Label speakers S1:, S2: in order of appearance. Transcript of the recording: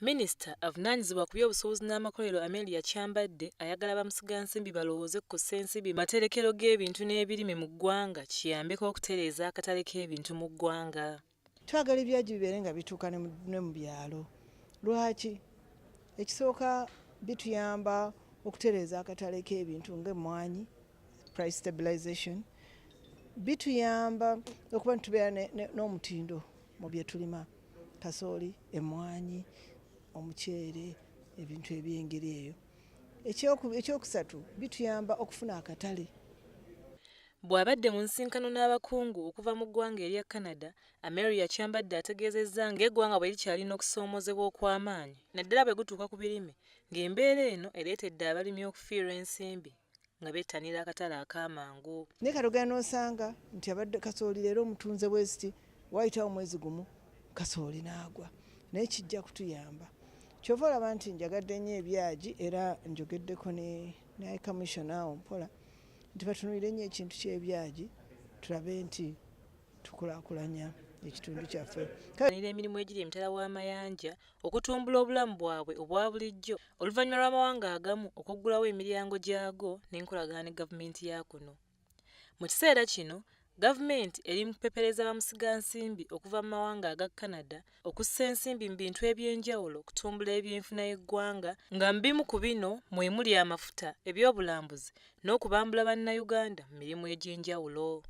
S1: Minisita avunanyizibwa ku by'obusuubuzi n'amakolero Amelia Kyambadde ayagala bamusigansimbi balowooze ku ssensimbi materekero g'ebintu n'ebirime mu ggwanga kiyambeko okutereeza akatale k'ebintu mu ggwanga.
S2: Twagala ebyagi bibeere nga bituuka ne mu byalo. Lwaki? Ekisooka bituyamba okutereeza akatale k'ebintu ng'emmwanyi, price stabilization. Bituyamba okuba nitubeera n'omutindo mu bye tulima, kasooli, emmwanyi, omuceere, ebintu eby'engeri eyo. Ekyokusatu bituyamba okufuna akatale.
S1: Bw'abadde mu nsinkano n'abakungu okuva mu ggwanga erya Canada, Amelia Kyambadde ategeezezza ng'eggwanga bwe likyalina okusoomozebwa okw'amaanyi naddala bwe gutuuka ku birime, ng'embeera eno ereetedde abalimi okufiirwa ensimbi nga bettanira akatale akamangu.
S2: Naye katogera n'osanga nti abadde kasooli leero omutunze bweziti, wayitawo omwezi gumu kasooli n'agwa, naye kijja kutuyamba. Kyova olaba nti njagadde nnyo ebyagi era njogeddeko ne commissioner mpola nti batunuulire nnyo ekintu ky'ebyagi tulabe nti tukulaakulanya ekitundu kyaffe.
S1: Emirimu egiri emitala w'amayanja okutumbula obulamu bwabwe obwa bulijjo oluvannyuma lw'amawanga agamu okuggulawo emiryango gyago n'enkolagana ne gavumenti ya kuno. Mu kiseera kino gavumenti eri mu kupepereza bamusigansimbi okuva mu mawanga aga Canada okussa ensimbi mu bintu eby'enjawulo okutumbula ebyenfuna y'eggwanga nga mu bimu ku bino mwe muli amafuta, ebyobulambuzi n'okubambula bannayuganda mu mirimu egy'enjawulo.